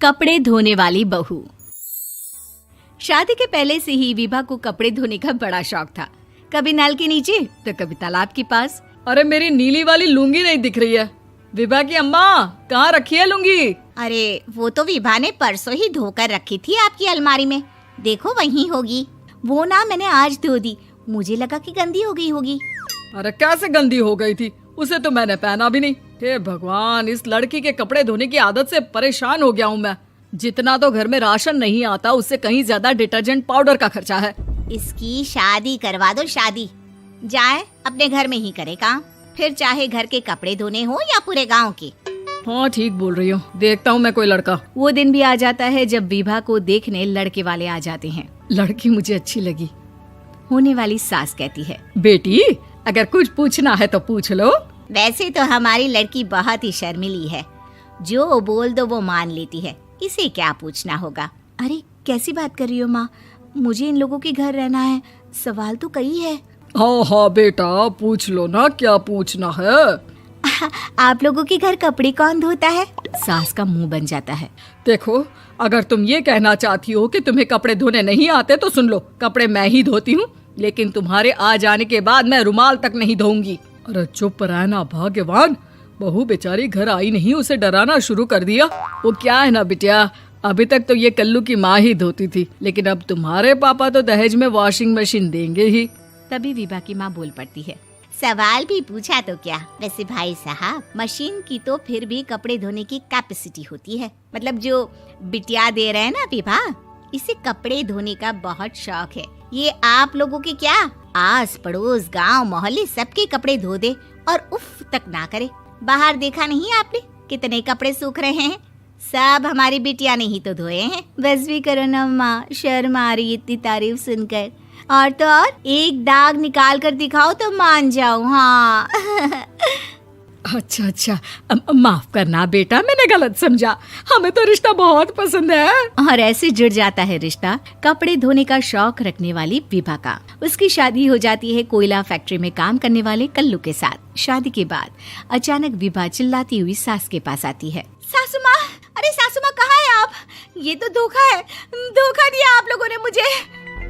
कपड़े धोने वाली बहू। शादी के पहले से ही विभा को कपड़े धोने का बड़ा शौक था। कभी नल के नीचे तो कभी तालाब के पास। अरे मेरी नीली वाली लुंगी नहीं दिख रही है। विभा की अम्मा, कहाँ रखी है लुंगी? अरे वो तो विभा ने परसों ही धोकर रखी थी आपकी अलमारी में, देखो वहीं होगी। वो ना मैंने आज धो दी, मुझे लगा कि गंदी हो गई होगी। अरे कैसे गंदी हो गई थी? उसे तो मैंने पहना भी नहीं। हे भगवान, इस लड़की के कपड़े धोने की आदत से परेशान हो गया हूँ मैं। जितना तो घर में राशन नहीं आता, उससे कहीं ज्यादा डिटर्जेंट पाउडर का खर्चा है। इसकी शादी करवा दो, शादी जाए अपने घर में ही करे काम, फिर चाहे घर के कपड़े धोने हो या पूरे गांव के। हाँ ठीक बोल रही हो, देखता हूँ मैं कोई लड़का। वो दिन भी आ जाता है जब विभा को देखने लड़के वाले आ जाते हैं। लड़की मुझे अच्छी लगी। होने वाली सास कहती है, बेटी अगर कुछ पूछना है तो पूछ लो। वैसे तो हमारी लड़की बहुत ही शर्मीली है, जो बोल दो वो मान लेती है, इसे क्या पूछना होगा। अरे कैसी बात कर रही हो माँ, मुझे इन लोगों के घर रहना है, सवाल तो कई है। हाँ हाँ बेटा, पूछ लो ना, क्या पूछना है। आप लोगों के घर कपड़े कौन धोता है? सास का मुंह बन जाता है। देखो, अगर तुम ये कहना चाहती हो कि तुम्हें कपड़े धोने नहीं आते तो सुन लो, कपड़े मैं ही धोती हूँ, लेकिन तुम्हारे आ जाने के बाद मैं रुमाल तक नहीं धोऊंगी। अरे चुप रहना भाग्यवान, बहू बेचारी घर आई नहीं, उसे डराना शुरू कर दिया। वो क्या है ना बिटिया, अभी तक तो ये कल्लू की माँ ही धोती थी, लेकिन अब तुम्हारे पापा तो दहेज में वॉशिंग मशीन देंगे ही। तभी विभा की माँ बोल पड़ती है, सवाल भी पूछा तो क्या। वैसे भाई साहब, मशीन की तो फिर भी कपड़े धोने की कैपेसिटी होती है। मतलब जो बिटिया दे रहे हैं ना विभा, इसे कपड़े धोने का बहुत शौक है। ये आप लोगों के क्या, आस पड़ोस गांव मोहल्ले सबके कपड़े धो दे और उफ तक ना करे। बाहर देखा नहीं आपने कितने कपड़े सूख रहे हैं? सब हमारी बिटिया ने ही तो धोए हैं। बस भी करो ना माँ, शर्म आ रही इतनी तारीफ सुनकर। और तो और एक दाग निकाल कर दिखाओ तो मान जाऊं। हाँ अच्छा, माफ करना बेटा, मैंने गलत समझा। हमें तो रिश्ता बहुत पसंद है। और ऐसे जुड़ जाता है रिश्ता कपड़े धोने का शौक रखने वाली विभा का। उसकी शादी हो जाती है कोयला फैक्ट्री में काम करने वाले कल्लू के साथ। शादी के बाद अचानक विभा चिल्लाती हुई सास के पास आती है। सासू माँ, अरे सासू माँ कहाँ है आप? ये तो धोखा है, धोखा दिया आप लोगों ने मुझे।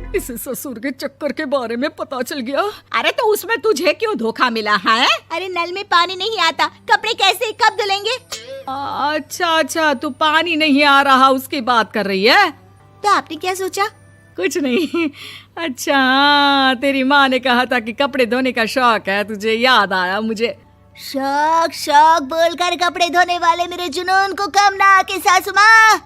इसे ससुर के चक्कर के बारे में पता चल गया। अरे तो उसमें तुझे क्यों धोखा मिला है? अरे नल में पानी नहीं आता, कपड़े कैसे कब धुलेंगे? अच्छा, तू पानी नहीं आ रहा उसकी बात कर रही है। तो आपने क्या सोचा? कुछ नहीं। अच्छा, तेरी माँ ने कहा था कि कपड़े धोने का शौक है तुझे, याद आया मुझे। शौक बोलकर कपड़े धोने वाले मेरे जुनून को कम ना आके सासू माँ,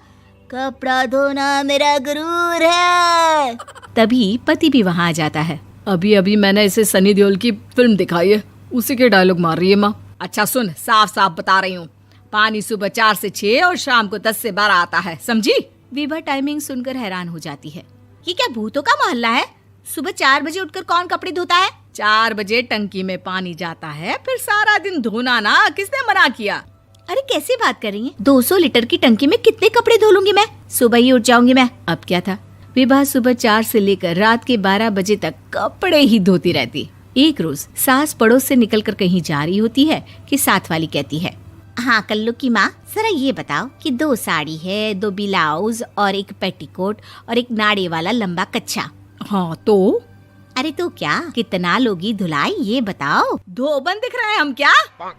कपड़ा धोना मेरा गुरूर है। तभी पति भी वहाँ आ जाता है। अभी मैंने इसे सनी देओल की फिल्म दिखाई है, उसी के डायलॉग मार रही है माँ। अच्छा सुन, साफ बता रही हूँ, पानी सुबह 4 से 6 और शाम को 10 से 12 आता है, समझी? विभा टाइमिंग सुनकर हैरान हो जाती है। ये क्या भूतों का मोहल्ला है? सुबह 4 बजे उठकर कौन कपड़े धोता है? 4 बजे टंकी में पानी जाता है, फिर सारा दिन धोना ना, किसने मना किया? अरे कैसी बात कर रही हैं? 200 लीटर की टंकी में कितने कपड़े धो लूंगी मैं? सुबह ही उठ जाऊंगी मैं। अब क्या था, विभा सुबह 4 से लेकर रात के 12 बजे तक कपड़े ही धोती रहती। एक रोज सास पड़ोस से निकलकर कहीं जा रही होती है कि साथ वाली कहती है, हाँ कल्लू की माँ, जरा ये बताओ कि 2 साड़ी है, 2 ब्लाउज और एक पेटीकोट और एक नाड़े वाला लंबा कच्छा। हाँ तो? अरे तो क्या, कितना लोगी धुलाई ये बताओ। धोबन दिख रहे हैं हम क्या?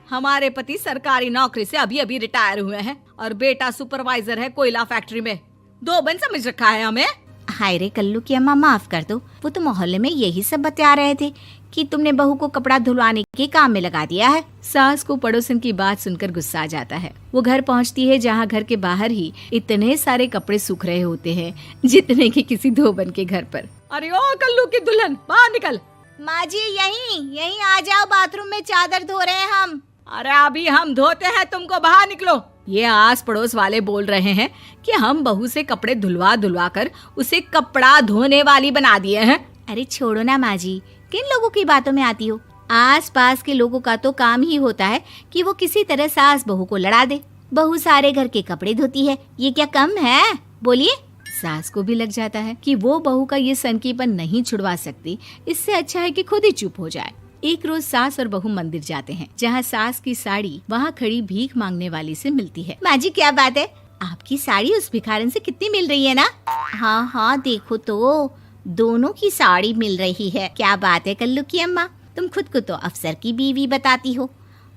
हमारे पति सरकारी नौकरी से अभी रिटायर हुए हैं और बेटा सुपरवाइजर है कोयला फैक्ट्री में। धोबन समझ रखा है हमें। हाय रे कल्लू की अम्मा, माफ कर दो, वो तो मोहल्ले में यही सब बता रहे थे कि तुमने बहू को कपड़ा धुलवाने के काम में लगा दिया है। सास को पड़ोसन की बात सुनकर गुस्सा आ जाता है। वो घर पहुंचती है जहां घर के बाहर ही इतने सारे कपड़े सूख रहे होते हैं जितने कि किसी धोबन के घर पर। अरे ओ कल्लू की दुल्हन, बाहर निकल। माँ जी यहीं आ जाओ, बाथरूम में चादर धो रहे हैं हम। अरे अभी हम धोते हैं, तुमको बाहर निकलो। ये आस पड़ोस वाले बोल रहे हैं कि हम बहू से कपड़े धुलवा कर उसे कपड़ा धोने वाली बना दिए हैं। अरे छोड़ो ना माँ जी, किन लोगों की बातों में आती हो? आस पास के लोगों का तो काम ही होता है कि वो किसी तरह सास बहू को लड़ा दे। बहू सारे घर के कपड़े धोती है, ये क्या कम है? बोलिए। सास को भी लग जाता है कि वो बहू का ये सनकीपन नहीं छुड़वा सकती, इससे अच्छा है कि खुद ही चुप हो जाए। एक रोज सास और बहू मंदिर जाते हैं, जहाँ सास की साड़ी वहाँ खड़ी भीख मांगने वाली से मिलती है। माँ जी क्या बात है, आपकी साड़ी उस भिखारन से कितनी मिल रही है ना? हाँ हाँ देखो तो, दोनों की साड़ी मिल रही है। क्या बात है कल्लू की अम्मा, तुम खुद को तो अफसर की बीवी बताती हो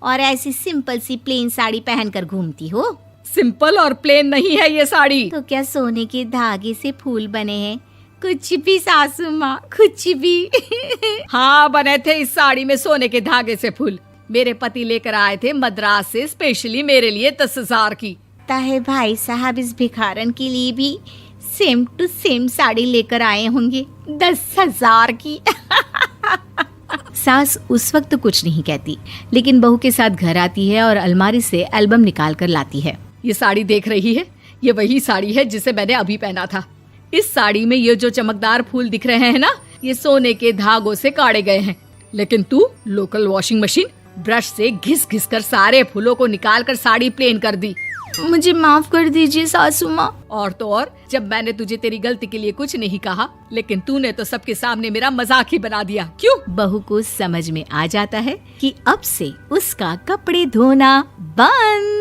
और ऐसी सिंपल सी प्लेन साड़ी पहनकर घूमती हो। सिंपल और प्लेन नहीं है ये साड़ी। तो क्या सोने के धागे से फूल बने हैं? कुछ भी सासू माँ, कुछ भी। हाँ बने थे इस साड़ी में सोने के धागे से फूल। मेरे पति लेकर आए थे मद्रास से स्पेशली मेरे लिए 10,000 की। ताहे भाई साहब इस भिखारन के लिए भी सेम टू सेम साड़ी लेकर आए होंगे 10,000 की। सास उस वक्त तो कुछ नहीं कहती, लेकिन बहू के साथ घर आती है और अलमारी से एल्बम निकाल कर लाती है। ये साड़ी देख रही है, ये वही साड़ी है जिसे मैंने अभी पहना था। इस साड़ी में ये जो चमकदार फूल दिख रहे हैं ना, ये सोने के धागों से काढ़े गए हैं। लेकिन तू लोकल वॉशिंग मशीन ब्रश से घिस घिस कर सारे फूलों को निकाल कर साड़ी प्लेन कर दी। मुझे माफ कर दीजिए सासू माँ। और तो और, जब मैंने तुझे तेरी गलती के लिए कुछ नहीं कहा, लेकिन तूने तो सबके सामने मेरा मजाक ही बना दिया। क्यों? बहू को समझ में आ जाता है कि अब से उसका कपड़े धोना बंद।